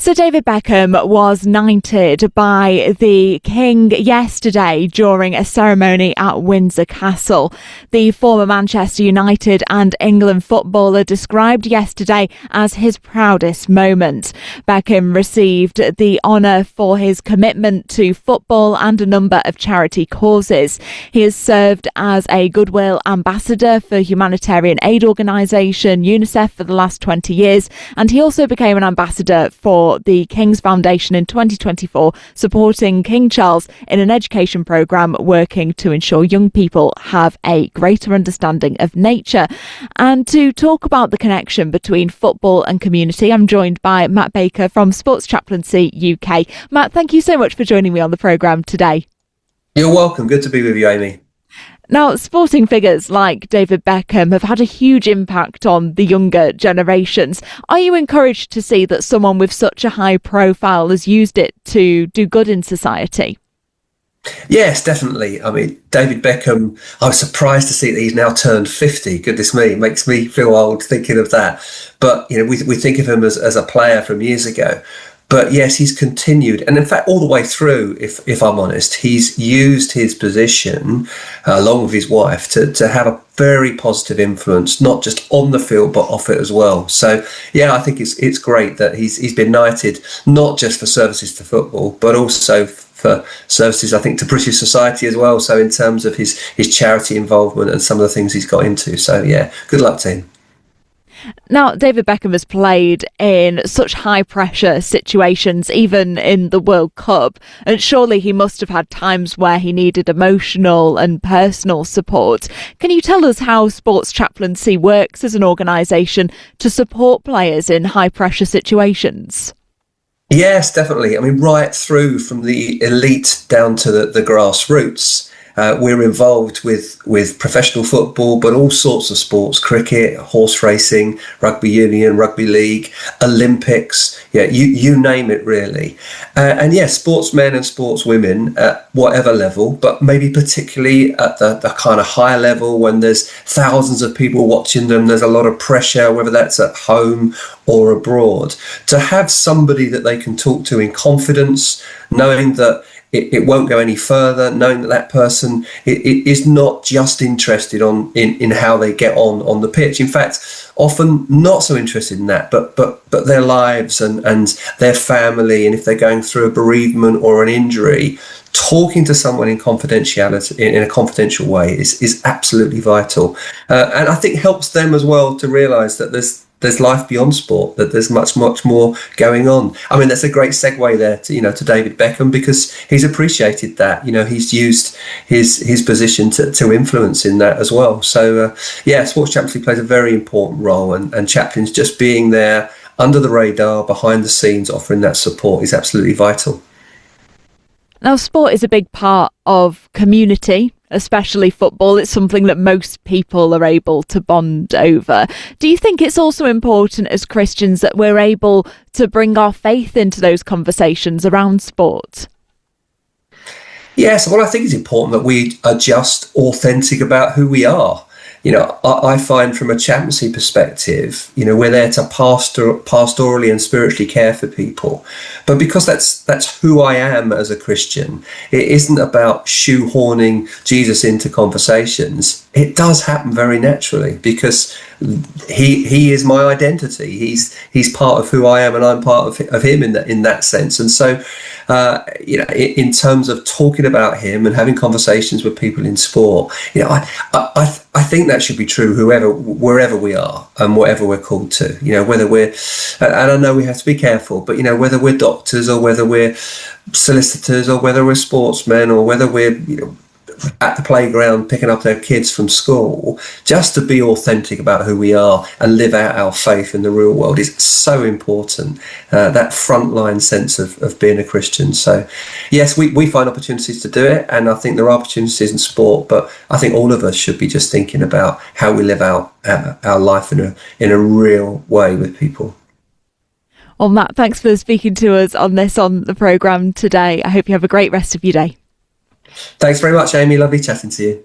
So David Beckham was knighted by the King yesterday during a ceremony at Windsor Castle. The former Manchester United and England footballer described yesterday as his proudest moment. Beckham received the honour for his commitment to football and a number of charity causes. He has served as a Goodwill Ambassador for humanitarian aid organisation UNICEF for the last 20 years, and he also became an ambassador for the King's Foundation in 2024, supporting King Charles in an education programme working to ensure young people have a greater understanding of nature. And to talk about the connection between football and community, I'm joined by Matt Baker from Chaplaincy UK. Matt, thank you so much for joining me on the programme today. You're welcome. Good to be with you, Amy. Now, sporting figures like David Beckham have had a huge impact on the younger generations. Are you encouraged to see that someone with such a high profile has used it to do good in society? Yes, definitely. I mean, David Beckham, I was surprised to see that he's now turned 50. Goodness me, it makes me feel old thinking of that. But, you know, we think of him as a player from years ago. But yes, he's continued. And in fact, all the way through, if I'm honest, he's used his position, along with his wife, to have a very positive influence, not just on the field, but off it as well. So, yeah, I think it's great that he's been knighted, not just for services to football, but also for services, I think, to British society as well. So in terms of his charity involvement and some of the things he's got into. So, yeah, good luck to him. Now, David Beckham has played in such high-pressure situations, even in the World Cup, and surely he must have had times where he needed emotional and personal support. Can you tell us how Sports Chaplaincy works as an organisation to support players in high-pressure situations? Yes, definitely. I mean, right through from the elite down to the grassroots. We're involved with professional football, but all sorts of sports: cricket, horse racing, rugby union, rugby league, Olympics. Yeah, you name it, really. And yes, sportsmen and sportswomen at whatever level, but maybe particularly at the kind of higher level when there's thousands of people watching them. There's a lot of pressure, whether that's at home or abroad. To have somebody that they can talk to in confidence, knowing that it won't go any further, knowing that person is not just interested in how they get on the pitch. In fact, often not so interested in that, but their lives and their family, and if they're going through a bereavement or an injury, talking to someone in confidentiality, in a confidential way, is absolutely vital, and I think helps them as well to realise that there's life beyond sport, that there's much more going on. I mean, that's a great segue there to David Beckham, because he's appreciated that. He's used his position to influence in that as well. So Sports Chaplaincy plays a very important role, and chaplains just being there under the radar, behind the scenes, offering that support is absolutely vital. Now, sport is a big part of community, especially football. It's something that most people are able to bond over. Do you think it's also important as Christians that we're able to bring our faith into those conversations around sport? Yes, well, I think it's important that we are just authentic about who we are. I find from a chaplaincy perspective, we're there to pastorally and spiritually care for people. But because that's who I am as a Christian, it isn't about shoehorning Jesus into conversations. It does happen very naturally because he is my identity. He's part of who I am, and I'm part of him in that sense. And so, in terms of talking about him and having conversations with people in sport, I think that should be true wherever we are and whatever we're called to. Whether we're, and I know we have to be careful, but whether we're doctors or whether we're solicitors or whether we're sportsmen or whether we're at the playground picking up their kids from school, just to be authentic about who we are and live out our faith in the real world is so important. That frontline sense of being a Christian. So yes, we find opportunities to do it, and I think there are opportunities in sport, but I think all of us should be just thinking about how we live out our life in a real way with people. Well, Matt, thanks for speaking to us on the programme today. I hope you have a great rest of your day. Thanks very much, Amy. Lovely chatting to you.